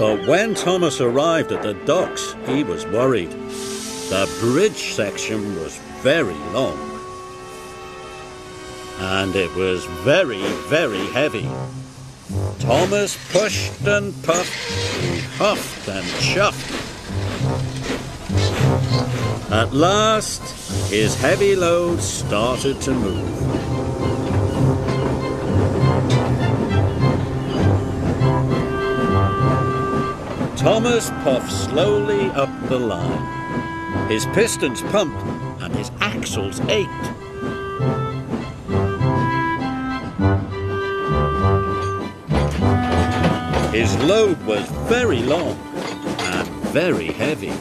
But when Thomas arrived at the docks, he was worried. The bridge section was very long. And it was very, very heavy. Thomas pushed and puffed, he huffed and chuffed. At last, his heavy load started to move. Thomas puffed slowly up the line. His pistons pumped and his axles ached. His load was very long and very heavy.